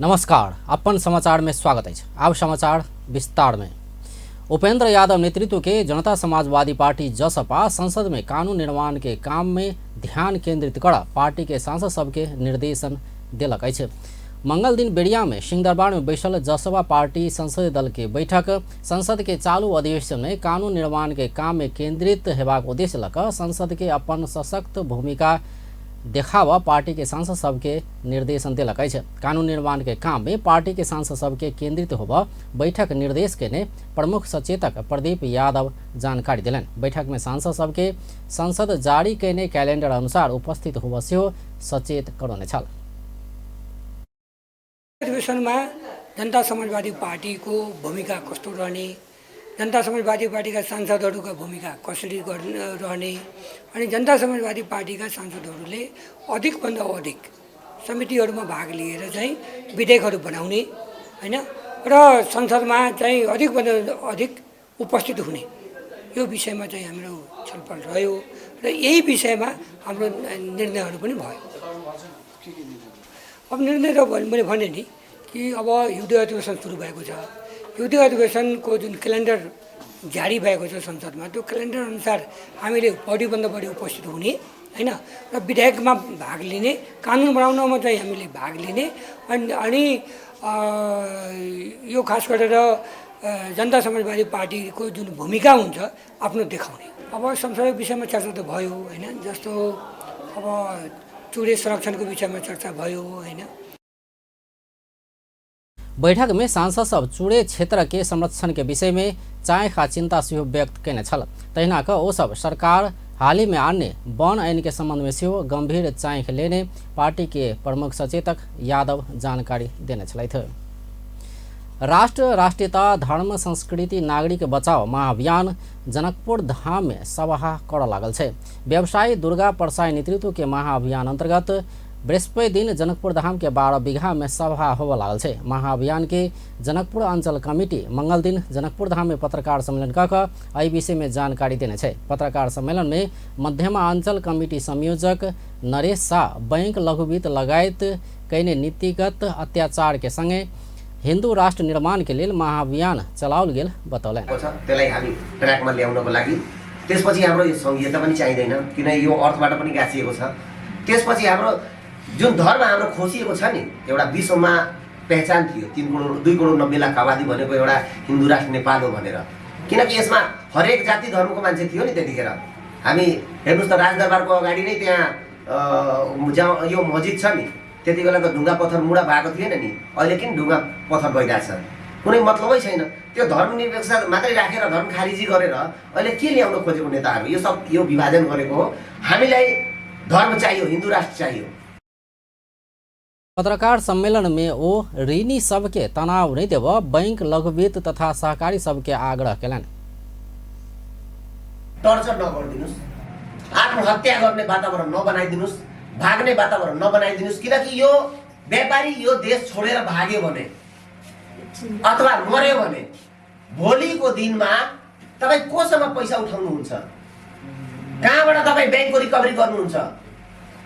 नमस्कार, अपन समाचार में स्वागत है। अब समाचार विस्तार में। उपेंद्र यादव नेतृत्व के जनता समाजवादी पार्टी जसपा संसद में कानून निर्माण के काम में ध्यान केंद्रित कर पार्टी के सांसद सबके निर्देशन दिलक है। मंगल दिन बेड़िया में सिंहदरबार में बैठल जसपा पार्टी संसदीय दल के बैठक संसद के चालू अधिवेशन में कानून निर्माण के काम में केंद्रित हेबाक उद्देश्य लक संसद के अपन सशक्त भूमिका देखावा पार्टी के सांसद सबके निर्देशन दिलक है। कानून निर्माण के काम में पार्टी के सांसद सबके केंद्रित होब बैठक निर्देश के ने प्रमुख सचेतक प्रदीप यादव जानकारी दिलन। बैठक में सांसद सबके संसद जारी कैने कैलेंडर अनुसार उपस्थित होब सेहो सचेत करने छल। अधिवेशनमा जनता समाजवादी पार्टीको भूमिका कस्तो रहने, जनता समाजवादी पार्टीका सांसदहरूका भूमिका कसरी रहने अनि जनता समाजवादी पार्टीका सांसदहरूले अधिकभन्दा अधिक समितिहरूमा भाग लिएर चाहिँ विधेयकहरू बनाउने हैन र संसदमा चाहिँ अधिकभन्दा अधिक उपस्थित हुने यो विषयमा चाहिँ हाम्रो छलफल रह्यो र यही विषयमा हाम्रो निर्णयहरू पनि भयो। अब निर्णय त मैले भने नि कि अब युद्ध अधिवेशन सुरु भएको छ। युद्ध अधिवेशनको जुन क्यालेन्डर जारी भएको छ संसदमा त्यो क्यालेन्डर अनुसार हामीले बढीभन्दा बढी उपस्थित हुने हैन र विधेयकमा भाग लिने, कानुन बनाउनमा चाहिँ हामीले भाग लिने अनि यो खास गरेर जनता समाजवादी पार्टीको जुन भूमिका हुन्छ आफ्नो देखाउने। अब संसदीय विषयमा चर्चा त भयो हैन, जस्तो अब चुरे संरक्षणको विषयमा चर्चा भयो हैन। बैठक में सांसद सब चूड़े क्षेत्र के संरक्षण के विषय में चाय का चिंता सेहो व्यक्त कैने छल। तहिना क ओ सब सरकार हाल ही में आने वन ऐन के संबंध में सेहो गंभीर चाँख लेने पार्टी के प्रमुख सचेतक यादव जानकारी देने छलैथ। राष्ट्र, राष्ट्रीयता, धर्म, संस्कृति, नागरिक बचाओ महाअभियान जनकपुर धाम में सभा कर लागल है। व्यवसायी दुर्गा परसाई नेतृत्व के महाअभियान अंतर्गत बृहस्पति दिन जनकपुर धाम के 12 बीघा में सभा होब लागल है। महाअभियान के जनकपुर अंचल कमिटी मंगल दिन जनकपुर धाम में पत्रकार सम्मेलन कर एहि विषय में जानकारी देने छे। पत्रकार सम्मेलन में मध्यमा अंचल कमिटी संयोजक नरेश शाह बैंक लघु वित्त लगायत कैने नीतिगत अत्याचार के संगे हिंदू राष्ट्र निर्माण के लिए महाअभियान चलाउल गेल बतौलन। त्यसलाई हामी ट्र्याकमा ल्याउनको लागि त्यसपछि हाम्रो यो संघीयता पनि चाहिदैन, किन यो अर्थबाट पनि गाँसिएको छ। त्यसपछि हाम्रो जुन धर्म हाम्रो खोसिएको छ नि, एउटा विश्वमा पहिचान थियो 2 करोड 90 लाख आबादी भनेको एउटा हिन्दू राष्ट्र नेपाल हो भनेर, किनकि यसमा हरेक जाति धर्मको मान्छे थियो नि त्यतिखेर। हामी हेर्नुस् त राजदरबारको अगाडि नै त्यहाँ यो मस्जिद छ नि, त्यति बेला त ढुङ्गा पत्थर मुडा भएको थिएन नि, अहिले किन ढुङ्गा पत्थर भइरहेछ, कुनै मतलबै छैन। त्यो धर्मनिरपेक्षता मात्रै राखेर धर्म खारिजी गरेर अहिले के ल्याउन खोजेको नेताहरू यो सब यो विभाजन गरेको हो। हामीलाई धर्म चाहियो, हिन्दू राष्ट्र चाहियो। पत्रकार सम्मेलन में वो ऋणी सबके तनाव नहीं देव बैंक लघु वित्त तथा सहकारी सबके आग्रह कैलन। टर्चर नगरिदिनुस्, आत्महत्या गर्ने वातावरण नबनाइदिनुस्, भाग्ने वातावरण नबनाइदिनुस्, किनकि यो व्यापारी यो देश छोडेर भाग्यो भने अथवा मर्यो भने भोलिको दिनमा तपाई कोसँग पैसा उठाउनुहुन्छ, कहाँबाट तपाई बैंकको रिकभरी गर्नुहुन्छ।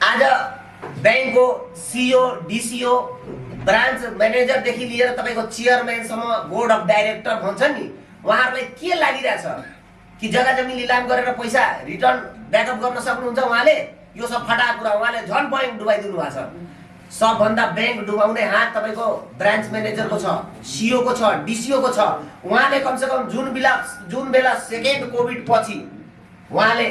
आज बैंकको सीओ, डीसीओ, ब्रान्च म्यानेजरदेखि लिएर तपाईको चेयरम्यानसम्म, बोर्ड अफ डाइरेक्टर भन्छ नि, उहाँहरूलाई के लागिरहेछ कि जग्गा जमिन लिलाम गरेर पैसा रिटर्न ब्याकअप गर्न सक्नुहुन्छ उहाँले? यो सब फटा कुरा। उहाँले झन् बैंक डुबाइदिनु भएको छ। सबभन्दा बैंक डुबाउने हात तपाईको ब्रान्च म्यानेजरको छ, सीओ को छ, डीसीओ को छ। उहाँले कमसेकम जुन बेला सेकेन्ड कोभिड पछि उहाँले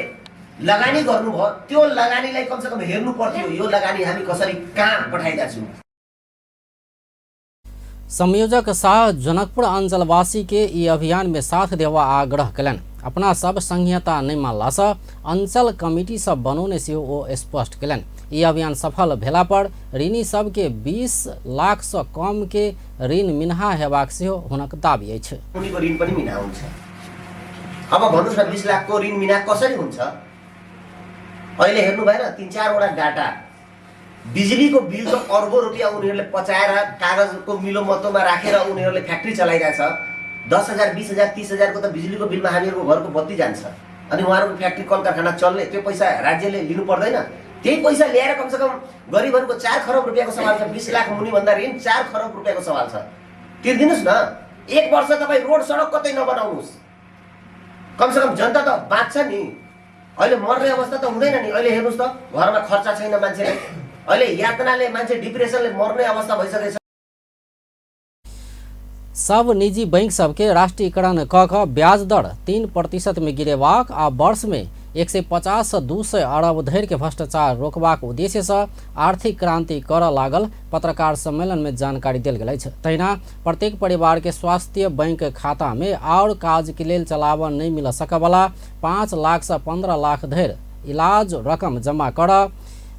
लगानी गर्नुभयो, त्यो लगानीलाई कमसेकम हेर्नु पर्थ्यो, यो लगानी हामी कसरी कहाँ पठाइरहेछौँ। संयोजक शाह जनकपुर अंचलवासी के ई अभियान में साथ देवा आग्रह कलन। अपना सब संहिता नहीं मानला से अंचल कमिटी सब बनौने से वो स्पष्ट कलन। ये अभियान सफल भेला पर ऋणी सब के 20 लाख से कम के ऋण मिन्हा हेबाक से हुनक दाबी अछि। उनीको ऋण पनि मिना हुन्छ। अब भन्नुस् न 20 लाख को ऋण मिना कसरी हुन्छ? अहिले हेर्नु भएन 3-4 वटा डाटा बिजुलीको बिल त अर्बौं रुपैयाँ उनीहरूले पचाएर कागजको मिलो मतोमा राखेर उनीहरूले फ्याक्ट्री चलाइरहेछ। 10,000 20,000 30,000 को त बिजुलीको बिलमा हामीहरूको घरको बत्ती जान्छ अनि उहाँहरूको फ्याक्ट्री कल कारखाना चल्ने, त्यो पैसा राज्यले लिनु पर्दैन? त्यही पैसा ल्याएर कमसेकम गरिबहरूको 4 खरब रुपियाँको सवाल छ, 20 लाख मुनिभन्दा ऋण 4 खरब रुपियाँको सवाल छ, तिर्दिनुहोस् न। 1 वर्ष तपाईँ रोड सडक कतै नबनाउनुहोस्, कमसेकम जनता त बाँच्छ नि। अहिले मर्ने अवस्था त हुँदैन नि। अहिले हेर्नुहोस् त, घरमा खर्च छैन मान्छेले, अहिले यातनाले मान्छे डिप्रेसनले मर्ने अवस्था भइसकेछ। सब निजी बैंक सबके राष्ट्रीयकरण क क ब्याज दर 3% में गिरेबाक आ वर्ष में 150 से 200 अरब धरि के भ्रष्टाचार रोकबाक उद्देश्य से आर्थिक क्रांति करऽ लागल पत्रकार सम्मेलन में जानकारी देल गेल अछि। तहिना प्रत्येक परिवार के स्वास्थ्य बैंक खाता में और काज के लेल चलाबऽ नहीं मिल सकवला 5 लाख से 15 लाख धरि इलाज रकम जमा करऽ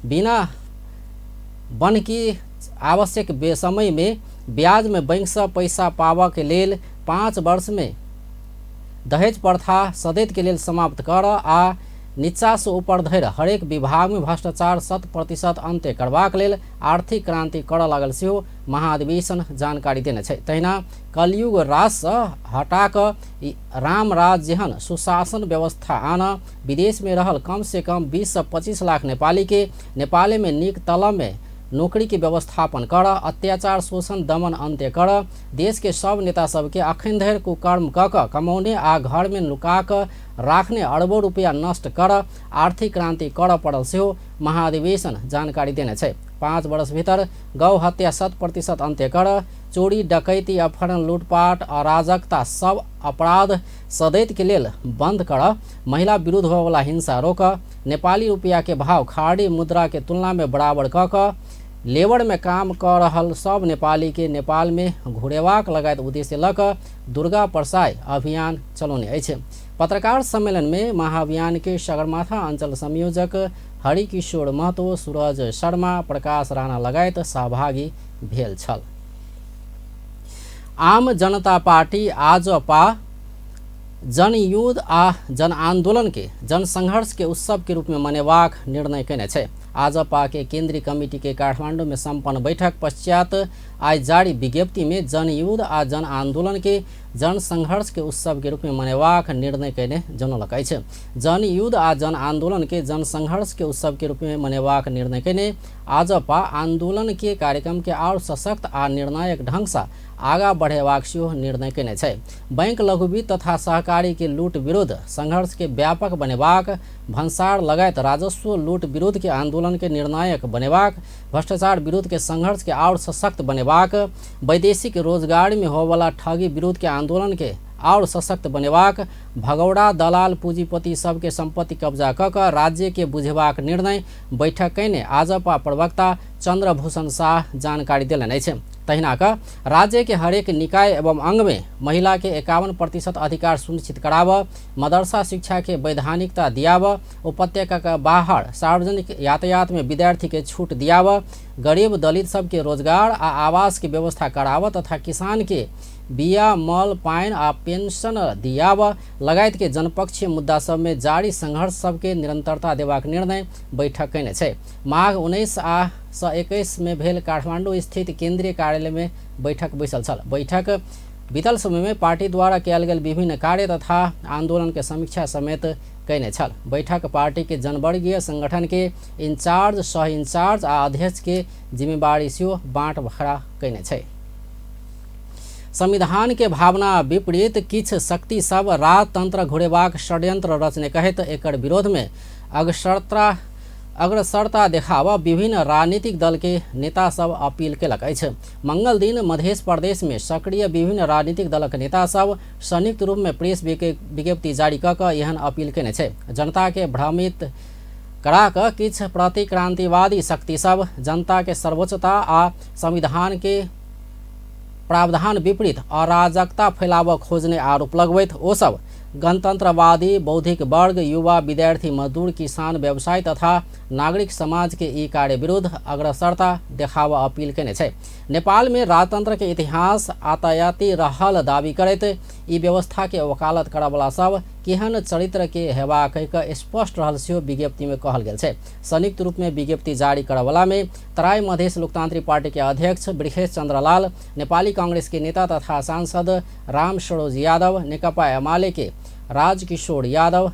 बिना बन्हकी आवश्यक समय में ब्याज में बैंक से पैसा पाबऽ के लेल 5 वर्ष में दहेज प्रथा सदैत के लेल समाप्त कर आ नीचा से ऊपर धरि हरेक विभाग में भ्रष्टाचार 100% अंत्य करबाक लेल आर्थिक क्रांति करऽ लागल सेहो महाधिवेशन जानकारी देने छै। तहिना कलयुग राज से हटा कऽ राम राज जेहन सुशासन व्यवस्था आना, विदेश में रहल कम से कम 20 से 25 लाख नेपाली के नेपाले में नीक तलब में नौकरी के व्यवस्थापन कर, अत्याचार शोषण दमन अंत्य कर, देश के सब नेता सबके अखन धरि कुकर्म क कमौने आ घर में लुका क राखने अरबों रुपया नष्ट कर आर्थिक क्रांति करऽ पड़ल सेहो महाधिवेशन जानकारी देने छै। 5 वर्ष भीतर गौ हत्या 100% अंत्य कर, चोरी डकैती अपहरण लूटपाट अराजकता सब अपराध सदैत के लेल बंद कर, महिला विरुद्ध होने वाला हिंसा रोक, नेपाली रुपया के भाव खाड़ी मुद्रा के तुलना में बराबर क लेबर में काम कर रहल सब नेपाली के नेपाल में घुरेबाक लगायत उद्देश्य लऽ कऽ दुर्गा प्रसाय अभियान चलौने अछि। पत्रकार सम्मेलन में महाअभियान के सगरमाथा अंचल संयोजक हरिकिशोर महतो, सूरज शर्मा, प्रकाश राणा लगायत सहभागी भेल छल। आम जनता पार्टी आजपा जनयुद्ध आ जन आंदोलन के जनसंघर्ष के उत्सव के रूप में मनेबाक निर्णय केने छै। आजपा के केंद्रीय कमेटी के काठमांडू में संपन्न बैठक पश्चात आज जारी विज्ञप्ति में जनयुद्ध आ जन आंदोलन के जनसंघर्ष के उत्सव के रूप में मनेबाक निर्णय केने जनौलक अछि। जनयुद्ध आ जन आंदोलन के जनसंघर्ष के उत्सव के रूप में मनेबाक निर्णय केने आजपा आंदोलन के कार्यक्रम के और सशक्त आ निर्णायक ढंग से आगा बढ़ेबाक सेहो निर्णय केने छै। बैंक लघु वित्त तथा सहकारी के लूट विरुद्ध संघर्ष के व्यापक बनेबाक, भंसार लगायत राजस्व लूट विरुद्ध के आंदोलन के निर्णायक बनेबाक, भ्रष्टाचार विरुद्ध के संघर्ष के और सशक्त बनेबाक, वैदेशिक रोजगार में होवाला ठगी विरुद्ध के आंदोलन के और सशक्त बनेबाक, भगौड़ा दलाल पूंजीपति सबके संपत्ति कब्जा क राज्य के बुझेबाक निर्णय बैठक कैने आजपा प्रवक्ता चंद्रभूषण शाह जानकारी देलनि अछि। तहिना क राज्य के हरेक निकाय एवं अंग में महिला के 51% अधिकार सुनिश्चित कराव, मदरसा शिक्षा के वैधानिकता दियाव, उपत्यका का बाहर सार्वजनिक यातायात में विद्यार्थी के छूट दियाव, गरीब दलित सबके रोजगार आ आवास की व्यवस्था कराव तथा किसान के बिया मल पाइन आ पेंशन दियाव लगायत के जनपक्षीय मुद्दा सब में जारी संघर्ष सबके निरंतरता देबाक निर्णय बैठक कैने छै। माघ 19 आ 21 में भेल काठमांडू स्थित केंद्रीय कार्यालय में बैठक बैसल छल। बैठक बीतल समय में पार्टी द्वारा कयल गेल विभिन्न कार्य तथा आंदोलन के समीक्षा समेत कैने छल। बैठक पार्टी के जनवर्गीय संगठन के इंचार्ज, सह इंचार्ज आ अध्यक्ष के जिम्मेवारी सेहो बाँटबखरा कैने छै। संविधान के भावना विपरीत किछ शक्ति सब राजतंत्र घुरेबाक षड्यंत्र रचने कहैत एकर विरोध में अग्रसरता देखावा विभिन्न राजनीतिक दल के नेता सब अपील केलक अछि। मंगल दिन मध्य प्रदेश में सक्रिय विभिन्न राजनीतिक दलक नेता सब संयुक्त रूप में प्रेस विज्ञप्ति जारी क एहन अपील केने छै। जनता के भ्रमित करा क किछ प्रतिक्रांतिवादी शक्ति सब जनता के सर्वोच्चता आ संविधान के प्रावधान विपरीत अराजकता फैलाव खोजने आरोप लगबैत ओ सब गणतंत्रवादी बौद्धिक वर्ग, युवा, विद्यार्थी, मजदूर, किसान, व्यवसायी तथा नागरिक समाज के ई कार्य विरुद्ध अग्रसरता देखाव अपील केने छै। नेपाल में राजतंत्र के इतिहास आतायाती रहल दावी करैत ई व्यवस्था के वकालत करवला सब केहन चरित्र के हेबाक स्पष्ट रहल सेहो विज्ञप्ति में कहल गेल छै। संयुक्त रूप में विज्ञप्ति जारी करवला में तराई मधेश लोकतांत्रिक पार्टी के अध्यक्ष ब्रिजेश चंद्र लाल, नेपाली कांग्रेस के नेता तथा सांसद राम सरोज यादव, नेकपा एमाले के राजकिशोर यादव,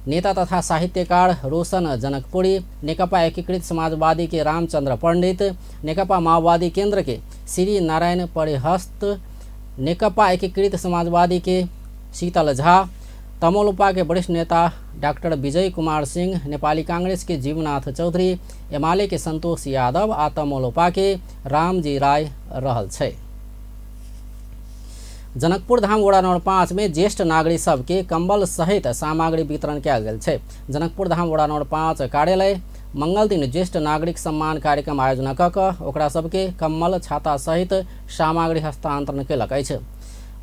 नेता तथा साहित्यकार रोशन जनकपुरी, नेकपा एकीकृत समाजवादी के रामचंद्र पंडित, नेकपा माओवादी केंद्र के श्री नारायण परिहस्त, नेकपा एकीकृत समाजवादी के शीतल झा, तमोलपा के वरिष्ठ नेता डॉक्टर विजय कुमार सिंह, नेपाली कांग्रेस के जीवनाथ चौधरी, एमाले के संतोष यादव आ तमोलपा के रामजी राय रहल छै। जनकपुर धाम वडा नंबर 5 में ज्येष्ठ नागरिक सबके कंबल सहित सामग्री वितरण कयल गेल छै। जनकपुर धाम वडा नंबर 5 कार्यालय मंगल दिन ज्येष्ठ नागरिक सम्मान कार्यक्रम आयोजना कऽ कऽ ओकरा सबके कम्बल छाता सहित सामग्री हस्तांतरण केलक अछि।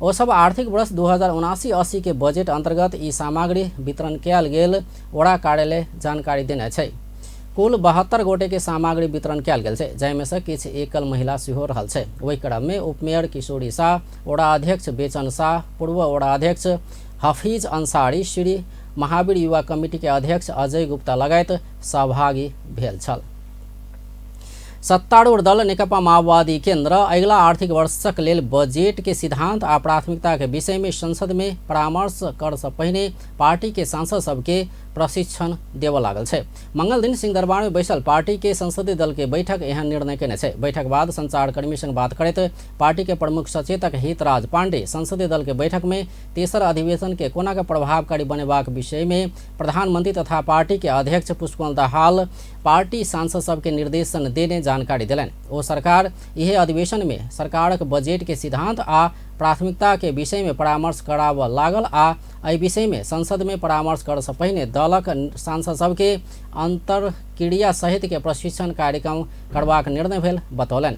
ओ सब आर्थिक वर्ष 2079-80 के बजट अंतर्गत ई सामग्री वितरण कयल गेल वडा कार्यालय जानकारी देने छै। कुल 72 गोटे के सामग्री वितरण कयल गेल छै, जाहिमे से किछु एकल महिला सेहो रहल छै। ओहि क्रम में उपमेयर किशोरी शाह, वडा अध्यक्ष बेचन शाह, पूर्व वडा अध्यक्ष हफीज अंसारी, श्री महावीर युवा कमिटी के अध्यक्ष अजय गुप्ता लगायत सहभागी भेल छल। सत्तारूढ़ दल नेकपा माओवादी केंद्र अगिला आर्थिक वर्षक लेल बजेट के सिद्धांत आ प्राथमिकता के विषय में संसद में परामर्श कर से पहिने पार्टी के सांसद सबके प्रशिक्षण देव लागल छै। मंगल दिन सिंहदरबार में बैसल पार्टी के संसदीय दल के बैठक एहन निर्णय केने छै। बैठक बाद संचारकर्मी संग बात करैत पार्टी के प्रमुख सचेतक हितराज पांडे संसदीय दल के बैठक में तेसर अधिवेशन के कोना के प्रभावकारी बनेबाक विषय में प्रधानमंत्री तथा पार्टी के अध्यक्ष पुष्पकमल दाहाल पार्टी सांसद सबके निर्देशन देने जानकारी दिलनि। ओ सरकार यह अधिवेशन में सरकारक बजेट के सिद्धांत आ प्राथमिकता के विषय में परामर्श कराव लागल आ एहि विषय में संसद में परामर्श कर से पहिने दलक सांसद सबके अंतरक्रिया सहित के प्रशिक्षण कार्यक्रम करबाक निर्णय भेल बतौलनि।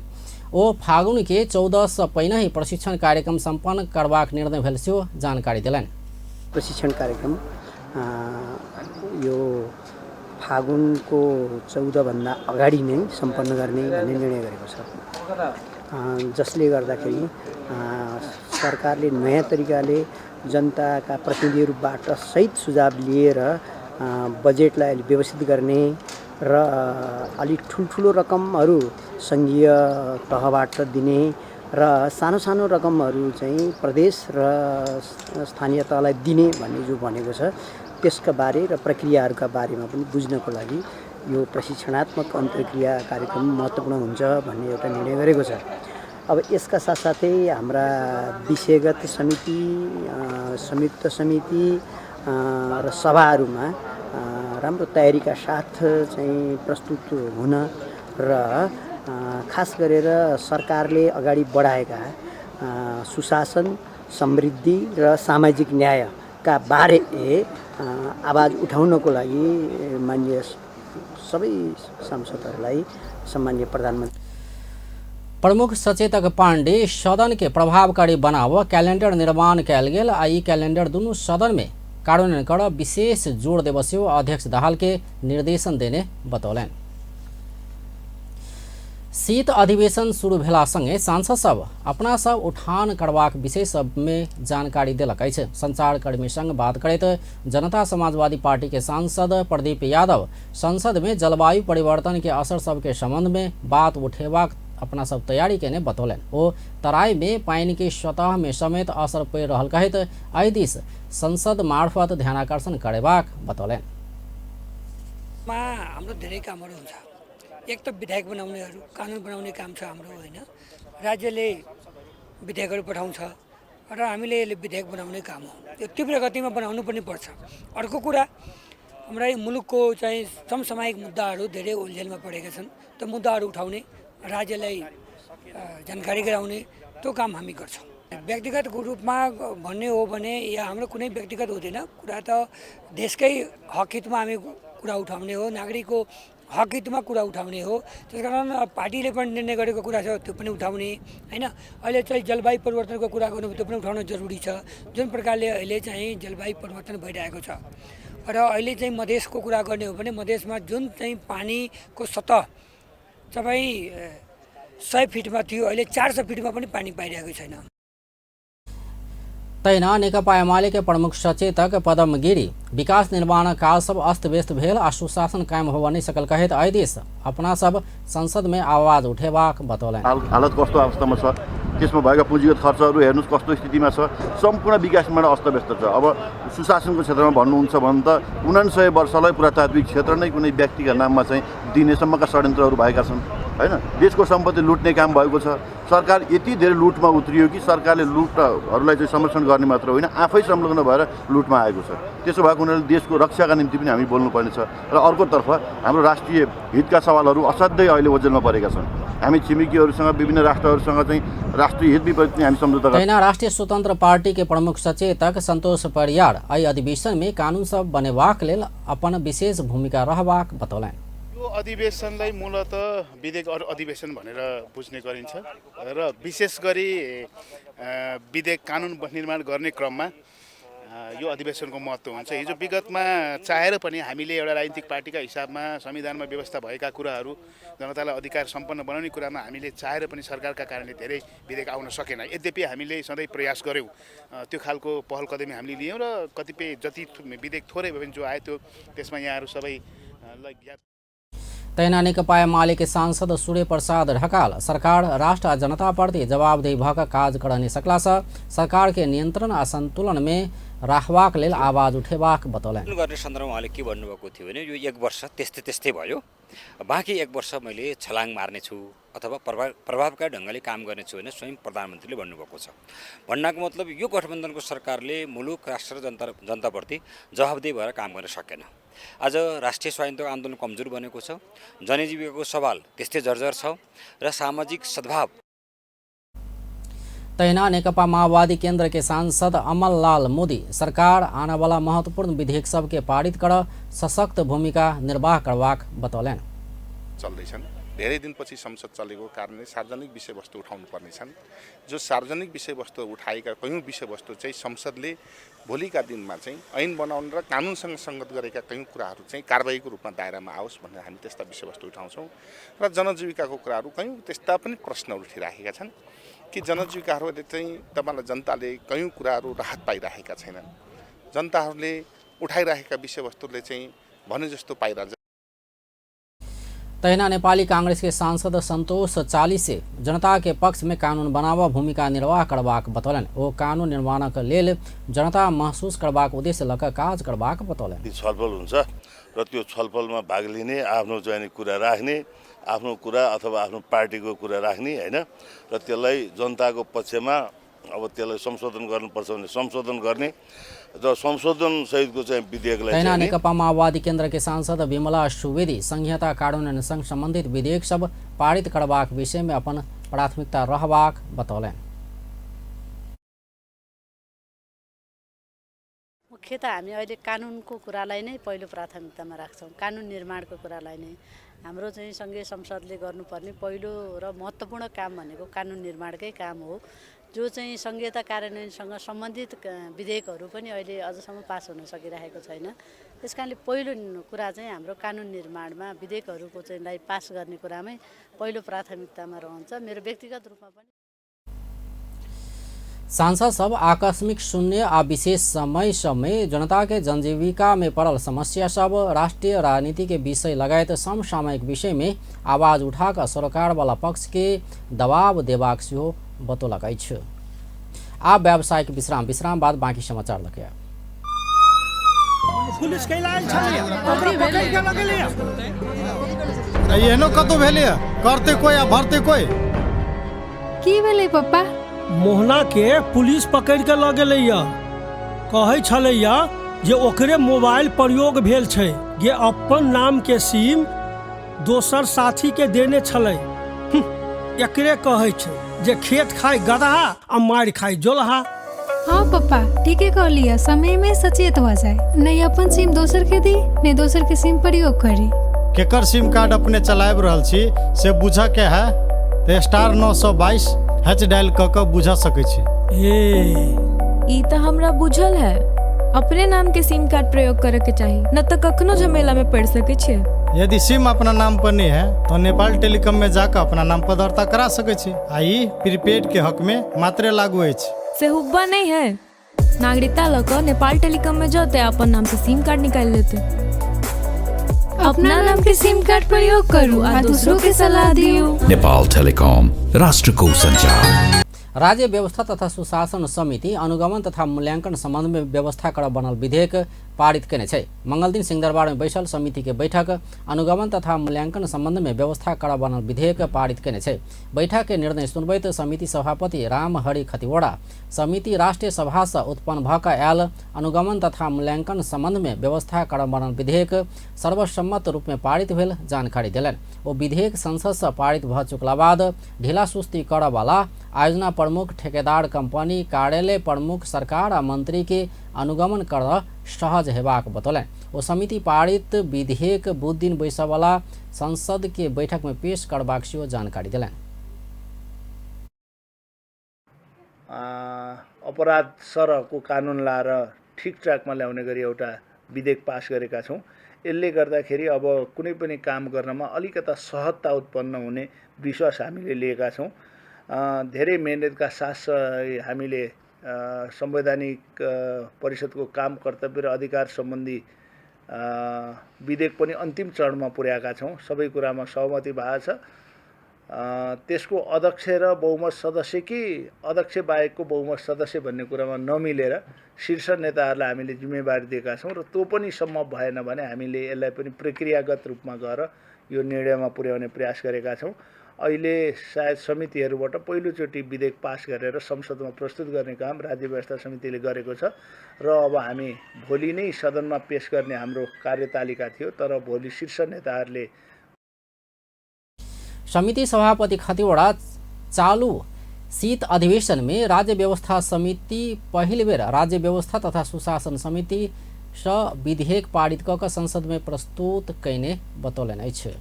ओ फागुन के 14 से पहिने ही प्रशिक्षण कार्यक्रम संपन्न करबाक निर्णय भेल सेहो जानकारी दिलनि। प्रशिक्षण कार्यक्रम यो फागुनको 14 भन्दा अगाडि नै सम्पन्न गर्ने भन्ने निर्णय गरेको छ, जसले गर्दाखेरि सरकारले नयाँ तरिकाले जनताका प्रतिनिधिहरूबाट सहित सुझाव लिएर बजेटलाई अलि व्यवस्थित गर्ने र अलि ठुल्ठुलो रकमहरू सङ्घीय तहबाट दिने र सानो सानो रकमहरू चाहिँ प्रदेश र स्थानीय तहलाई दिने भन्ने जो भनेको छ त्यसका बारे र प्रक्रियाहरूका बारेमा पनि बुझ्नको लागि यो प्रशिक्षणात्मक अन्तर्क्रिया कार्यक्रम महत्त्वपूर्ण हुन्छ भन्ने एउटा निर्णय गरेको छ। अब यसका साथसाथै हाम्रा विषयगत समिति, संयुक्त समिति र सभाहरूमा राम्रो तयारीका साथ चाहिँ प्रस्तुत हुन र खास गरेर सरकारले अगाडि बढाएका सुशासन, समृद्धि र सामाजिक न्यायका बारे आवाज उठाउनको लागि माननीय सबै सांसदहरूलाई सम्माननीय प्रधानमन्त्री प्रमुख सचेतक पांडे सदन के प्रभावकारी बनाव कैलेंडर निर्माण कयल गेल आ ई कैलेंडर दुनू सदन में कार्यान्वयन कर विशेष जोड़ देव सेहो अध्यक्ष दाहाल के निर्देशन देने बतौलनि। शीत अधिवेशन शुरू भेला संगे सांसद सब अपना सब उठान करबाक विषय सब में जानकारी देलक अछि। संचारकर्मी संग बात करैत जनता समाजवादी पार्टी के सांसद प्रदीप यादव संसद में जलवायु परिवर्तन के असर सबके संबंध में बात उठेबाक अपना सब तैयारी केने बतौलनि। ओ तराई में पानी के सतह में समेत असर पड़ि रहल कहैत एहि दिस संसद मार्फत ध्यानाकर्षण करेबाक बतौलनि। हाम्रो धेरै कामहरू हुन्छ। एक त विधायक बनाउनेहरू, कानुन बनाउने काम छ हाम्रो, होइन, राज्यले विधायकहरू पठाउँछ र हामीले यसले विधायक बनाउने काम हो। यो तीव्र गतिमा बनाउनु पनि पर्छ। अर्को कुरा, हाम्रा मुलुकको चाहिँ समसामयिक मुद्दाहरू धेरै उल्झेलमा परेका छन्। त्यो मुद्दाहरू उठाउने, राज्यलाई जानकारी गराउने त्यो काम हामी गर्छौँ। व्यक्तिगत रूपमा भन्ने हो भने या हाम्रो कुनै व्यक्तिगत हुँदैन, कुरा त देशकै हक हितमा हामी कुरा उठाउने हो, नागरिकको हक हितमा कुरा उठाउने हो। त्यसकारण पार्टीले पनि निर्णय गरेको कुरा छ त्यो पनि उठाउने, होइन। अहिले चाहिँ जलवायु परिवर्तनको कुरा गर्नु त्यो पनि उठाउन जरुरी छ। जुन प्रकारले अहिले चाहिँ जलवायु परिवर्तन भइरहेको छ र अहिले चाहिँ मधेसको कुरा गर्ने हो भने मधेसमा जुन चाहिँ पानीको सतह तपाईँ 100 फिटमा थियो, अहिले 400 फिटमा पनि पानी पाइरहेको छैन। तैना नेकपा एमाले के प्रमुख सचेतक पदम गिरी विकास निर्माण काल सब अस्त व्यस्त भेल आ सुशासन कायम होबा नहीं सकल कहैत आदेश अपना सब संसद में आवाज उठेबाक बतौलनि। हालत कस्तो अवस्थामा छ त्यसमा भएका पुँजीगत खर्चहरू हेर्नुहोस् कस्तो स्थितिमा छ। सम्पूर्ण विकासबाट अस्तव्यस्त छ। अब सुशासनको क्षेत्रमा भन्नुहुन्छ भने त 69 वर्षलाई पुरातात्विक क्षेत्र नै कुनै व्यक्तिका नाममा चाहिँ दिनेसम्मका षड्यन्त्रहरू भएका छन् हैन। देशको सम्पत्ति लुट्ने काम भएको छ। सरकार यति धेरै लुटमा उत्रियो कि सरकारले लुटहरूलाई चाहिँ संरक्षण गर्ने मात्र होइन, आफै संलग्न भएर लुटमा आएको छ। त्यसो भएको हुनाले देशको रक्षाका निम्ति पनि हामी बोल्नुपर्ने छ। र अर्कोतर्फ हाम्रो राष्ट्रिय हितका सवालहरू असाध्यै अहिले ओझेलमा परेका छन्। हामी छिमेकीहरूसँग विभिन्न राष्ट्रहरूसँग चाहिँ राष्ट्रिय हित विपरीत पनि हामी सम्झौता तैना राष्ट्रीय स्वतंत्र पार्टी के प्रमुख सचेतक संतोष परियार एहि अधिवेशन में कानून सब बनेबाक लेल अपन विशेष भूमिका रहबाक बतौलनि। यो अधिवेशनलाई मूलतः विधेयक अधिवेशन भनेर बुझ्ने गरिन्छ र विशेष गरी विधेयक कानुन निर्माण गर्ने क्रममा यो अधिवेशनको महत्त्व हुन्छ। हिजो विगतमा चाहेर पनि हामीले एउटा राजनीतिक पार्टीका हिसाबमा संविधानमा व्यवस्था भएका कुराहरू जनतालाई अधिकार सम्पन्न बनाउने कुरामा हामीले चाहेर पनि सरकारका कारणले धेरै विधेयक आउन सकेन। यद्यपि हामीले सधैँ प्रयास गऱ्यौँ, त्यो खालको पहल कदमी हामीले लियौँ र कतिपय जति विधेयक थोरै भए पनि जो आयो त्यो त्यसमा यहाँहरू सबैलाई ज्ञात। तैना नेकपा एमाले के सांसद सूर्य प्रसाद ढकाल सरकार राष्ट्र आ जनता प्रति जवाबदेही भएका काज कर नहीं सकला से सरकार के नियंत्रण आ संतुलन में राखबाक लेल आवाज उठेबाक बतौलनि। गर्ने सन्दर्भमा उहाँले के भन्नुभएको थियो भने यो 1 वर्ष त्यस्तै भयो, बाँकी 1 वर्ष मैले छलाङ मार्ने छु अथवा प्रभावकारी ढङ्गले काम गर्ने छु भने स्वयं प्रधानमन्त्रीले भन्नुभएको छ। भन्नको मतलब यो गठबन्धनको सरकारले मुलुक राष्ट्र र जनताप्रति जवाबदेही भएर काम गर्न सकेन। आज राष्ट्रिय स्वाधीनता आन्दोलन कमजोर बनेको छ, जनजीविकाको सवाल त्यस्तै जर्जर छ र सामाजिक सद्भाव। तैना नेकपा माओवादी केंद्र के सांसद अमललाल मोदी सरकार आने वाला महत्वपूर्ण विधेयक सब के पारित कर सशक्त भूमिका निर्वाह करवाक बतौलनि। चल्दैछन् धेरै दिनपछि संसद चलेको कारणले सार्वजनिक विषयवस्तु उठाउनु पर्ने छन्। जो सार्वजनिक विषयवस्तु उठाएका कयौं विषयवस्तु चाहिँ संसदले भोलिका दिनमा चाहिँ ऐन बनाउन र कानुनसँग संगत गरेका कयौं कुराहरू चाहिँ कारबाहीको रूपमा दायरामा आओस् भनेर हामी त्यस्ता विषयवस्तु उठाउँछौँ। र जनजीविकाको कुराहरू कयौं त्यस्ता पनि प्रश्नहरू उठिराखेका छन् कि जनजीविकाहरूले चाहिँ तपाईलाई जनताले कयौं कुराहरू राहत पाइरहेका छैनन्। जनताहरूले उठाइरहेका विषयवस्तुले चाहिँ भने जस्तो पाइरहेको। तैना नेपाली कांग्रेस के सांसद संतोष चालीसे जनता के पक्ष में कानून बनावा भूमिका निर्वाह करबाक बतौलनि। ओ कानून निर्माणक लेल जनता महसूस करबाक उद्देश्य लक काज करबाक बतौलनि। छलफल हुन्छ र त्यो छलफलमा भाग लिने, आफ्नो चाहिँ कुरा राख्ने, आफ्नो कुरा अथवा आफ्नो पार्टीको कुरा राख्ने हैन, र त्यसलाई जनताको पक्षमा अब त्यसलाई संशोधन गर्नुपर्छ भने संशोधन गर्ने र संशोधन सहितको चाहिँ विधेयकलाई तैना नेकपा माओवादी केंद्र के सांसद विमला सुवेदी संहिता कानून संग संबंधित विधेयक सब पारित करबाक विषय में अपन प्राथमिकता रहबाक बतौलनि। मुख्यतः हामी अहिले कानुनको कुरालाई नै पहिलो प्राथमिकतामा राख्छौँ। कानुन निर्माणको कुरालाई नै हाम्रो चाहिँ संघीय संसदले गर्नुपर्ने पहिलो र महत्त्वपूर्ण काम भनेको कानुन निर्माणकै काम हो। जो चाहिँ संघीयता कार्यान्वयनसँग सम्बन्धित विधेयकहरू पनि अहिले अझसम्म पास हुन सकिरहेको छैन। त्यसकारणले पहिलो कुरा चाहिँ हाम्रो कानुन निर्माणमा विधेयकहरूको चाहिँ पास गर्ने कुरामै पहिलो प्राथमिकतामा रहन्छ। मेरो व्यक्तिगत रूपमा पनि सांसद सब आकस्मिक शून्य आ विशेष समय जनता के जनजीविका में पड़ल समस्या सब, राष्ट्रीय राजनीति के विषय लगायत समसामयिक विषय में आवाज उठाकर सरकार वाला पक्ष के दबाव देबाक सेहो बतौलक अछि। आप व्यावसायिक विश्राम बाद बाकी समाचार लगे। पुलिस के लाइन छलिए ओकरा पकड़ के लगलिए एहनो कतो भेलिए करते कोई आ भरते कोई की भेलै पप्पा? मोहना के पुलिस पकड़ के ल गेलैया, कहै छलैया जे ओकरे मोबाइल प्रयोग भेल छै, जे अपन नाम के सिम दोसर साथी के देने छलै। एकरे कहै छै जे खेत खाय गदहा आ मार खाय जोलहा। हाँ पप्पा ठीके कहलिए, समय में सचेत हो जाए, नहीं अपन सिम दोसर के दी नहीं दोसर के सिम प्रयोग करी। केकर सिम कार्ड अपने चलाब रहल छी से बुझा के है तो *922 हैच डायल क बुझा सकै छी। ई त हमरा बुझल है, अपने नाम के सिम कार्ड प्रयोग करे के चाहिए, न तो कखनो झमेला में पड़ सके छे। यदि सिम अपना नाम पर नहीं है तो नेपाल टेलीकॉम में जाकर अपना नाम पर दर्ता करा सके छी। आई प्रीपेड के हक में मात्रे लागू है। से हुब्बा नहीं है, नागरिकता लकर नेपाल टेलीकॉम में जाते अपन नाम से सिम कार्ड निकाल लेते। अपना नाम के सिम कार्ड प्रयोग करूँ और दूसरों के सलाह दियो। नेपाल टेलीकॉम, राष्ट्र को संचार। राज्य व्यवस्था तथा सुशासन समिति अनुगमन तथा मूल्यांकन संबंध में व्यवस्था कड़ा बनल विधेयक पारित केने छै। मंगल दिन सिंहदरबार में बैठल समिति के बैठक अनुगमन तथा मूल्यांकन संबंध में व्यवस्था कड़ा बनल विधेयक पारित केने छै। बैठक के निर्णय सुनबैत समिति सभापति रामहरि खतिवड़ा समिति राष्ट्रिय सभा से उत्पन्न भएका आयल अनुगमन तथा मूल्यांकन संबंध में व्यवस्था कड़ा बनल विधेयक सर्वसम्मत रूप में पारित भेल जानकारी देलनि। ओ विधेयक संसद से पारित भ चुकला बाद ढिला सुस्ती करऽ वाला आयोजना प्रमुख, ठेकेदार कंपनी, कार्यालय प्रमुख, सरकार आ मंत्री के अनुगमन करऽ सहज हेबाक बतौलनि। ओ समिति पारित विधेयक बुध दिन बैसऽ वाला संसद के बैठक में पेश करबाक सेहो जानकारी देलनि। अपराध सरहको कानुन लाएर ठिक ट्र्याकमा ल्याउने गरी एउटा विधेयक पास गरेका छौँ। यसले गर्दाखेरि अब कुनै पनि काम गर्नमा अलिकता सहजता उत्पन्न हुने विश्वास हामीले लिएका छौँ। धेरै मेहनतका साथ हामीले संवैधानिक परिषदको काम कर्तव्य र अधिकार सम्बन्धी विधेयक पनि अन्तिम चरणमा पुर्याएका छौँ। सबै कुरामा सहमति भएको छ। त्यसको अध्यक्ष र बहुमत सदस्य कि अध्यक्ष बाहेकको बहुमत सदस्य भन्ने कुरामा नमिलेर शीर्ष नेताहरूलाई हामीले जिम्मेवारी दिएका छौँ र त्यो पनि सम्भव भएन भने हामीले यसलाई पनि प्रक्रियागत रूपमा गएर यो निर्णयमा पुर्याउने प्रयास गरेका छौँ। अहिले सायद समितिहरूबाट पहिलोचोटि विधेयक पास गरेर संसदमा प्रस्तुत गर्ने काम राज्य व्यवस्था समितिले गरेको छ र अब हामी भोलि नै सदनमा पेश गर्ने हाम्रो कार्यतालिका थियो, तर भोलि शीर्ष नेताहरूले समिति सभापति खतिवड़ा चालू शीत अधिवेशन में राज्य व्यवस्था समिति पहिल बेर राज्य व्यवस्था तथा सुशासन समिति स विधेयक पारित कऽ संसद में प्रस्तुत कैने बतौलनि अछि।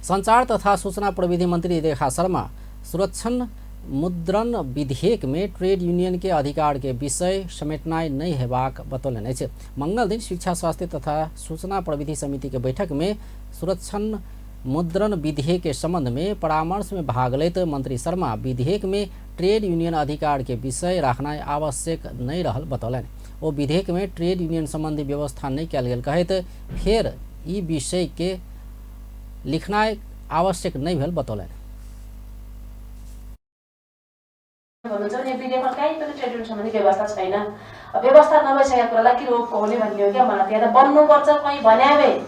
संचार तथा सूचना प्रविधि मंत्री रेखा शर्मा सुरक्षण मुद्रण विधेयक में ट्रेड यूनियन के अधिकार के विषय समेटनाइ नहीं हेबाक बतौलनि अछि। मंगल दिन शिक्षा, स्वास्थ्य तथा सूचना प्रविधि समिति के बैठक में सुरक्षण मुद्रण विधेयक के संबंध में परामर्श में भाग लेत मंत्री शर्मा विधेयक में ट्रेड यूनियन अधिकार के विषय राखना आवश्यक नहीं रहल बतौलनि। ओ विधेयक में ट्रेड यूनियन संबंधी व्यवस्था नहीं कयल गेल कहैत फेर ई विषय के लिखना आवश्यक नहीं भेल बतौलनि। विधेयकमा कहीँ पनि ट्रेड युनियन सम्बन्धी व्यवस्था छैन। व्यवस्था नभइसकेको कुरालाई के रोक हुने भन्ने हो क्या मलाई त्यहाँ त बन्नुपर्छ कहीँ भन्या भए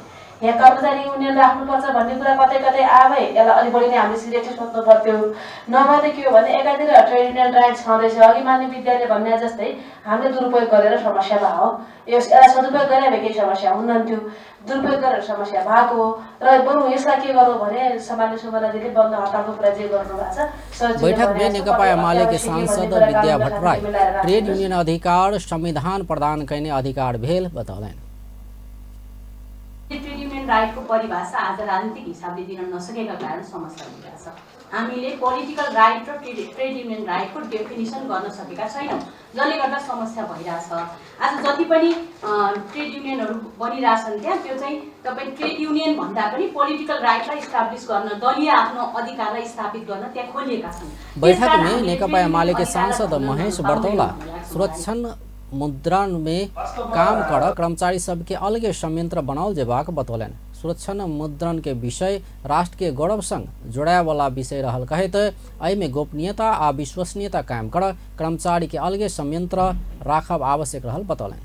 यहाँ कर्मचारी युनियन राख्नुपर्छ भन्ने कुरा कतै कतै आवे यसलाई अलि बढी नै हामीले सिरियसली सोच्नु पर्थ्यो। नभए त के हो भने एकातिर ट्रेड युनियन राइट छँदैछ, अघि मान्य विद्यालय भन्ने जस्तै हामीले दुरुपयोग गरेर समस्या भयो। यसलाई सदुपयोग गरे भए केही समस्या हुन्थ्यो, दुरुपयोग गरेर समस्या भएको हो र बरु यसलाई के गर्नु भने सामान्य सुमनाजीले बन्द हडतालको कुरा जे गर्नु भएको छ। बैठक में नेकपा एमाले के सांसद विद्या भट्टराई ट्रेड यूनियन अधिकार संविधान प्रदान करने अधिकार भेल बतौलनि। ट्रेड युनियन राइटको परिभाषा आज राजनीतिक हिसाबले दिन नसकेका कारण समस्या भइरहेछ। हामीले पोलिटिकल राइट र ट्रेड युनियन राइटको डेफिनिसन गर्न सकेका छैनौँ, जसले गर्दा समस्या भइरहेछ। आज जति पनि ट्रेड युनियनहरू बनिरहेछन् त्यहाँ त्यो चाहिँ तपाईँ ट्रेड युनियन भन्दा पनि पोलिटिकल राइटलाई इस्टाब्लिस गर्न, दलीय आफ्नो अधिकारलाई स्थापित गर्न त्यहाँ खोलिएका छन्। बैठक में नेकपा एमाले के सांसद महेश बर्तौला सुरक्षण मुद्रण में काम कर कर्मचारी सबके अलगे संयंत्र बनाओल जेबाक बतौलनि। सुरक्षण मुद्रण के विषय राष्ट्र के गौरव संग जोड़ाय वाला विषय रहल कहैत एहि में गोपनीयता आ विश्वसनीयता कायम कर कर्मचारी के अलगे संयंत्र राखब आवश्यक रहल बतौलनि।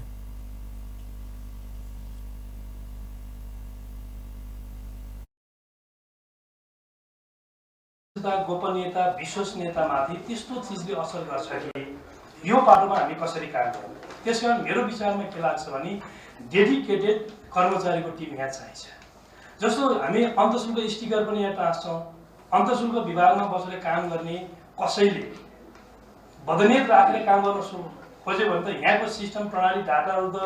गोपनीयता, विश्वसनीयतामाथि त्यस्तो चिजले असर गर्छ कि यो पाटोमा हामी कसरी काम गर्छौँ। त्यसकारण मेरो विचारमा के लाग्छ भने डेडिकेटेड कर्मचारीको टिम यहाँ चाहिन्छ। जस्तो हामी अन्तशुल्क स्टिकर पनि यहाँ टाँच्छौँ, अन्तशुल्क विभागमा बसेर काम गर्ने कसैले बदनियत राखेर काम गर्न खोज्यो भने त यहाँको सिस्टम प्रणाली डाटाहरू त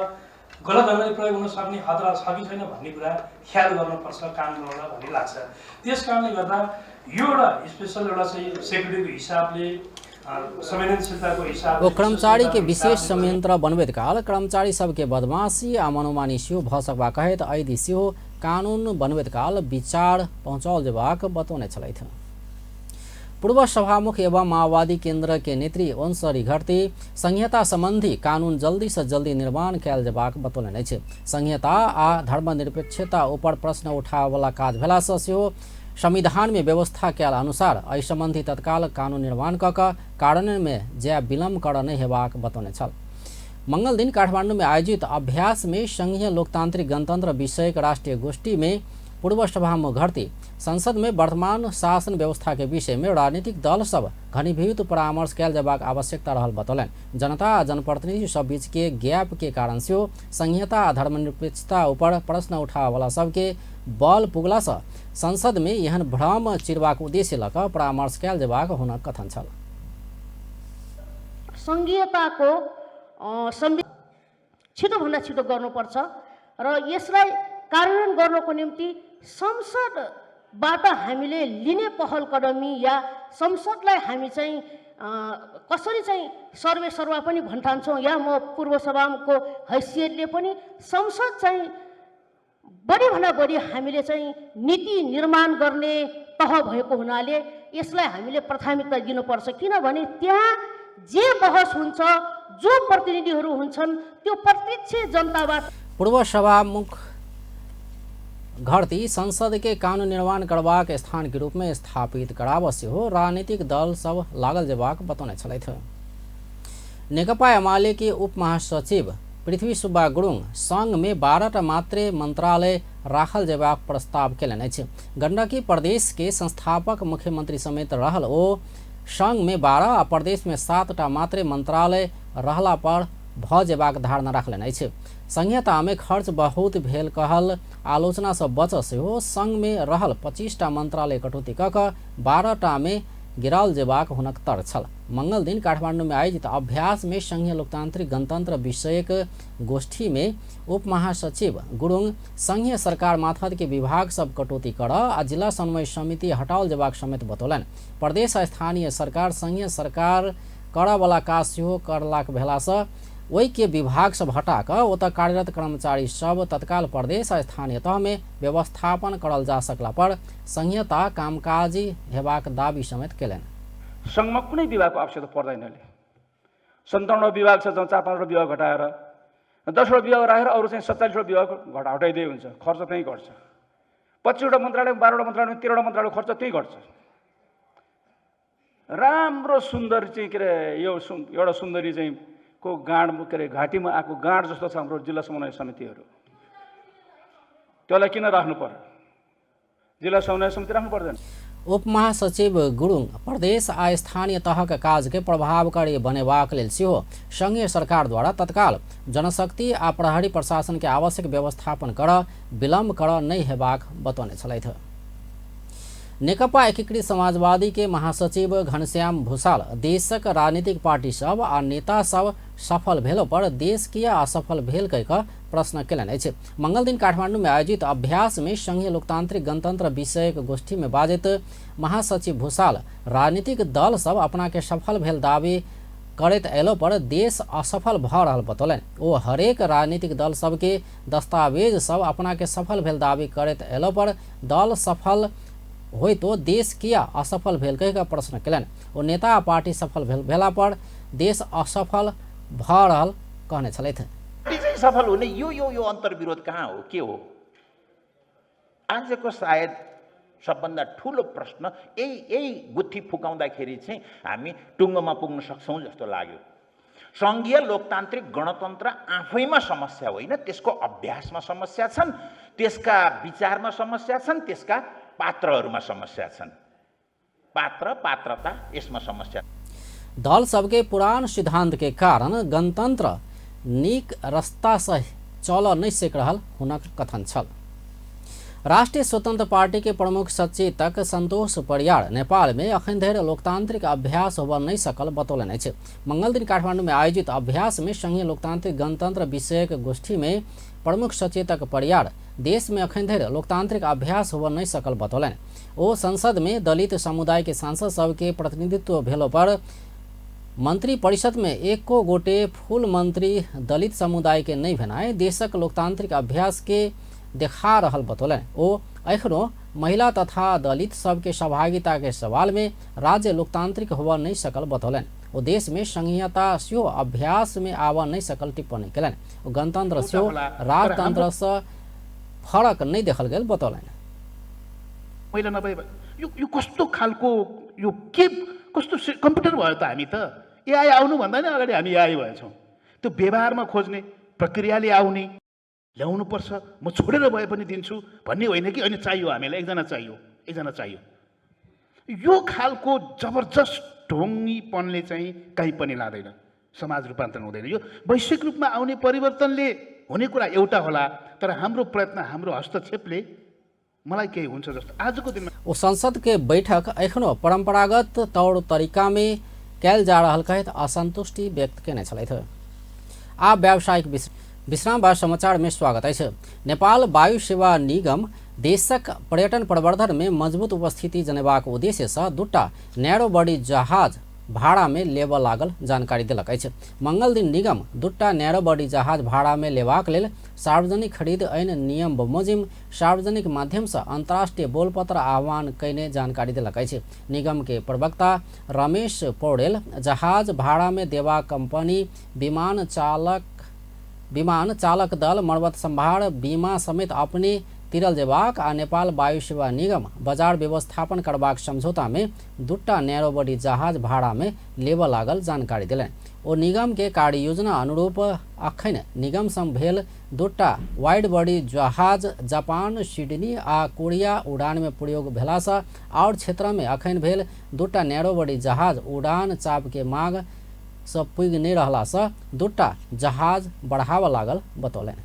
गलत ढङ्गले प्रयोग हुन सक्ने खतरा छ कि छैन भन्ने कुरा ख्याल गर्नुपर्छ काम गर्नलाई भन्ने लाग्छ। त्यस कारणले गर्दा यो एउटा स्पेसल एउटा चाहिँ सेक्युरिटीको हिसाबले वो कर्मचारी के विशेष संयंत्र बनबैत काल कर्मचारी सबके बदमाशी आ मनोमानी सेहो भऽ सकबा कहैत एहि सेहो कानून बनबैत काल विचार पहुँचाओल जेबाक बतौने छलथि। पूर्व सभामुख एवं माओवादी केंद्र के नेत्री वंशरी घरती संहिता संबंधी कानून जल्दी से जल्दी निर्माण कयल जेबाक बतौलनि अछि। संहिता आ धर्मनिरपेक्षता ऊपर प्रश्न उठावला काज भेला सँ सेहो संविधान में व्यवस्था कयल अनुसार एहि सम्बन्धी तत्काल कानून निर्माण कऽ कऽ कार्यान्वयन में जे विलम्ब करऽ नहि हेबाक बतौने छल। मंगल दिन काठमांडू में आयोजित अभ्यास में संघीय लोकतांत्रिक गणतंत्र विषयक राष्ट्रीय गोष्ठी में पूर्व सभा मुखर्जी संसद में वर्तमान शासन व्यवस्था के विषय में राजनीतिक दल सब घनीभूत परामर्श कयल जयबाक आवश्यकता रहल बतौलनि। जनता आ जनप्रतिनिधि सब बीच के गैप के कारण से संहिता आ धर्मनिरपेक्षता ऊपर प्रश्न उठावे वाला सबके बल पुगला से संसद में एहन भ्रम चिरबाक उद्देश्य लऽ कऽ परामर्श कयल जयबाक हुनक कथन छल। संघीयताको छिटोभन्दा छिटो गर्नुपर्छ र यसलाई कार्यान्वयन गर्नको निम्ति संसदबाट हामीले लिने पहल कदमी या संसदलाई हामी चाहिँ कसरी चाहिँ सर्वेसर्वा पनि भन्ठान्छौँ या म पूर्व सभाको हैसियतले पनि संसद चाहिँ बढीभन्दा बढी हामीले चाहिँ नीति निर्माण गर्ने तह भएको हुनाले यसलाई हामीले प्राथमिकता दिनुपर्छ। किनभने त्यहाँ जे बहस हुन्छ, जो प्रतिनिधिहरू हुन्छन् त्यो प्रत्यक्ष जनताबाट। पूर्व सभामुख घरती संसद के कानून निर्माण करबाक स्थान के रूप में स्थापित करावश्य हो राजनीतिक दल सब लागल जयबाक बतौने छलथि। नेकपा एमाले के उप महासचिव पृथ्वी सुब्बा गुरुङ संघ में 12टा मात्रे मंत्रालय राखल जयबाक प्रस्ताव केलनि अछि। गण्डकी प्रदेश के संस्थापक मुख्यमंत्री समेत रहल ओ संघ में 12 आ प्रदेश में 7टा मात्रे मंत्रालय रहला पर भ जेबाक धारणा राखलनि अछि। संहिता में खर्च बहुत भेल कहल आलोचना से बचल सेहो संघ में रहल 25टा मंत्रालय कटौती कऽ कऽ 12टा में गिराओल जेबाक हुनक तर्क छल। मंगल दिन काठमांडू में आयोजित अभ्यास में संघीय लोकतांत्रिक गणतंत्र विषयक गोष्ठी में उप महासचिव गुरुङ संघीय सरकार मार्फत के विभाग सब कटौती कर आ जिला समन्वय समिति हटाओल जेबाक समेत बतौलनि। प्रदेश आ स्थानीय सरकार संघीय सरकार करऽ वाला काज सेहो करलाक भेला से ओहि के विभाग सब हटा कऽ ओतऽ कार्यरत कर्मचारी सब तत्काल प्रदेश आ स्थानीय तह में व्यवस्थापन करल जा सकला पर संहिता कामकाजी हेबाक दाबी समेत केलनि। संघमा कुनै विभागको आवश्यकता पर्दैन। 57 विभाग छ, 4-5 विभाग घटाएर 10 विभाग राखेर अरू चाहिँ 47 विभाग हटाइदिए हुन्छ, खर्च त्यही घट्छ। 25वटा मन्त्रालय 12वटा मन्त्रालय 13वटा मन्त्रालय खर्च त्यही घट्छ। राम्रो सुन्दर चाहिँ के अरे यो एउटा सुन्दरी चाहिँ को गाँड के अरे घाँटीमा आएको गाँड जस्तो छ हाम्रो जिल्ला समन्वय समितिहरू, त्यसलाई किन राख्नु पर्यो? जिल्ला समन्वय समिति राख्नु पर्दैन। उप महासचिव गुरुङ प्रदेश आ स्थानीय तहका काज के प्रभावकारी बनेबाक लेल सेहो संघीय सरकार द्वारा तत्काल जनशक्ति आ प्रहरी प्रशासन के आवश्यक व्यवस्थापन कर विलम्ब कर नहीं हेबाक बतौने छलथि। नेकपा एकीकृत समाजवादी के महासचिव घनश्याम भूषाल देशक राजनीतिक पार्टी सब आ नेता सब सफल भेलो पर देश किया असफल भेल कहि कऽ प्रश्न केलनि अछि। मंगल दिन काठमांडू में आयोजित अभ्यास में संघीय लोकतांत्रिक गणतंत्र विषयक गोष्ठी में बाजित महासचिव भूषाल राजनीतिक दल सब अपना के सफल भेल दावी करैत अयलो पर देश असफल भऽ रहल बतौलनि। ओ हरेक राजनीतिक दल सबके दस्तावेज सब अपना के सफल भेल दावी करैत अयलो पर दल सफल होइ तो देश किया असफल भेल कहि कऽ प्रश्न केलनि। ओ नेता आ पार्टी सफल भेला पर देश असफल भऽ रहल कहने छलथि। चाहिँ सफल हुने यो अन्तर्विरोध कहाँ हो, के हो? आजको सायद सबभन्दा ठुलो प्रश्न यही गुत्थी फुकाउँदाखेरि चाहिँ हामी टुङ्गोमा पुग्न सक्छौँ जस्तो लाग्यो। सङ्घीय लोकतान्त्रिक गणतन्त्र आफैमा समस्या होइन, त्यसको अभ्यासमा समस्या छन्, त्यसका विचारमा समस्या छन्, त्यसका पात्रहरूमा समस्या छन्। पात्रता यसमा समस्या। दल सबके पुरान सिद्धांत के कारण गणतंत्र नीक रास्ता से चल नहीं सक रहल हुनक कथन छल। राष्ट्रीय स्वतंत्र पार्टी के प्रमुख सचेतक संतोष परियार नेपाल में अखन धरि लोकतांत्रिक अभ्यास होबऽ नहीं सकल बतौलनि अछि। मंगल दिन काठमांडू में आयोजित अभ्यास में संघीय लोकतांत्रिक गणतंत्र विषयक गोष्ठी में प्रमुख सचेतक परियार देश में अखन धरि लोकतांत्रिक अभ्यास होबऽ नहीं सकल बतौलनि। ओ संसद में दलित समुदाय के सांसद सबके प्रतिनिधित्व भेलो पर मंत्री परिषद में एको गोटे फूल मंत्री दलित समुदाय के नहीं भेनाय देशक लोकतांत्रिक अभ्यास के देखा रहल बतौलनि। ओ एखनो महिला तथा दलित सबके सहभागिता के सवाल में राज्य लोकतांत्रिक होबऽ नहीं सकल बतौलनि। ओ देश में संघीयता सेहो अभ्यास में आबऽ नहीं सकल टिप्पणी केलनि। ओ गणतंत्र सेहो राजतंत्र से फरक नहीं देखल गेल बतौलनि। मैला नभए यो कस्तो खालको यो के कस्तो कम्प्युटर भयो त हामी त एआई आउनुभन्दा नि अगाडि हामी एआई भएछौँ त्यो व्यवहारमा खोज्ने प्रक्रियाले आउने ल्याउनुपर्छ म छोडेर भए पनि दिन्छु भन्ने होइन कि अहिले चाहियो हामीलाई एकजना चाहियो यो खालको जबरजस्त ढोङ्गीपनले चाहिँ कहीँ पनि लाँदैन समाज रूपान्तरण हुँदैन यो वैश्विक रूपमा आउने परिवर्तनले हुने कुरा एउटा होला तर हाम्रो प्रयत्न हाम्रो हस्तक्षेपले मलाई केही हुन्छ जस्तो आजको दिनमा वो संसद के बैठक एखनो परंपरागत तौर तरीका में कैल जा रहल कहत असंतुष्टि व्यक्त केने छलैथ। आ व्यावसायिक विश्राम बाद समाचार में स्वागत है। नेपाल वायु सेवा निगम देशक पर्यटन प्रवर्धन में मजबूत उपस्थिति जनेबाक उद्देश्य से दूटा नैरो बॉडी जहाज भाड़ा में लेबऽ लागल जानकारी दिलक अछि। मंगल दिन निगम दूटा नैरो बॉडी जहाज भाड़ा में लेबाक लेल सार्वजनिक खरीद ऐन नियम बमोजिम सार्वजनिक माध्यम से अंतर्राष्ट्रीय बोलपत्र आह्वान कयने जानकारी दिलक अछि। निगम के प्रवक्ता रमेश पौडेल जहाज भाड़ा में देवा कंपनी विमान चालक दल मर्मत संभार बीमा समेत अपने तिरल जेबाक आ नेपाल वायु सेवा निगम बाजार व्यवस्थापन करबाक समझौता में दूटा नैरो बॉडी जहाज भाड़ा में लेबऽ लागल जानकारी दिलनि। ओ निगम के कार्य योजना अनुरूप अखन निगम संग भेल दूटा वाइड बॉडी जहाज जापान सिडनी आ कोरिया उड़ान में प्रयोग भेलासँ और क्षेत्र में अखन भेल दूटा नैरो बॉडी जहाज उड़ान चाप के मांग से पुगि नहीं रहलासँ दूटा जहाज बढ़ावा लागल बतौलनि।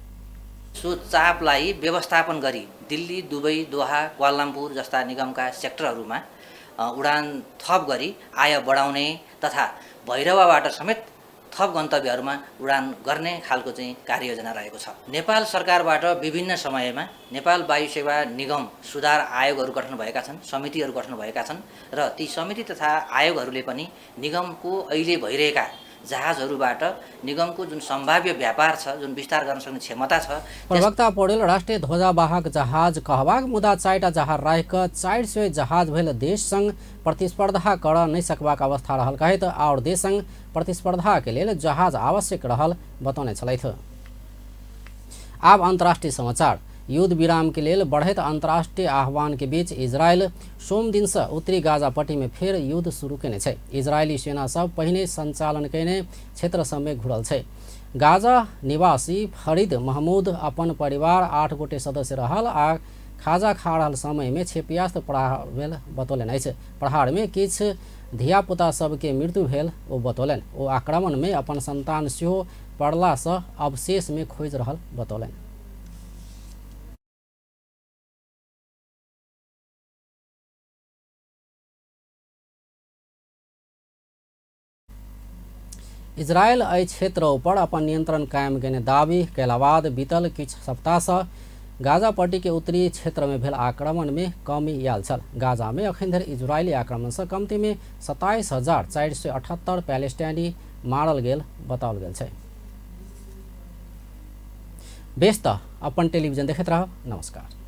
सो चापलाई व्यवस्थापन गरी दिल्ली दुबई दोहा क्वालालम्पुर जस्ता निगमका सेक्टरहरूमा उडान थप गरी आय बढाउने तथा भैरवाबाट समेत थप गन्तव्यहरूमा उडान गर्ने खालको चाहिँ कार्ययोजना रहेको छ। नेपाल सरकारबाट विभिन्न समयमा नेपाल वायु सेवा निगम सुधार आयोगहरू गठन भएका छन्, समितिहरू गठन भएका छन् र ती समिति तथा आयोगहरूले पनि निगमको अहिले भइरहेका जहाजहरूबाट निगमको जुन सम्भाव्य व्यापार छ जुन विस्तार गर्न सक्ने क्षमता छ। प्रवक्ता पौडेल राष्ट्रिय ध्वजावाहक जहाज कहबाक मुदा 4टा जहाज राख 400 जहाज भेल देश संग प्रतिस्पर्धा कर नहीं सकबाक अवस्था रहल कहत और देश संग प्रतिस्पर्धा के लेल जहाज आवश्यक रहल बतौने छलैथ। आब अंतर्राष्ट्रीय समाचार। युद्ध विराम के लेल बढ़ैत अंतर्राष्ट्रीय आह्वान के बीच इजरायल सोम दिन से उत्तरी गाजा पट्टी में फेर युद्ध शुरू केने छै। इजरायली सेना सब पहिने संचालन केने क्षेत्र सब में घुरल छै। गाजा निवासी फरीद महमूद अपन परिवार 8 गोटे सदस्य रहल आ खाजा खा रहल समय में क्षेपयास्त्र प्रहार भेल बतौलनि अछि। प्रहार में किछ धियापुता सबके मृत्यु भेल ओ बतौलनि। ओ आक्रमण में अपन संतान सेहो पड़ला से अवशेष में खोज रहल बतौलनि। इजरायल एहि क्षेत्र पर अपन नियंत्रण कायम केने दावी कयला बाद बीतल किछु सप्ताह से गाजा पट्टी के उत्तरी क्षेत्र में भेल आक्रमण में कमी आयल छल। गाजा में अखन धरि इजरायली आक्रमण से कमती में 27,478 पैलेस्टाइनी मारल गेल बताओल गेल छै। बेस त अपन टेलीविजन देखैत रहब। नमस्कार।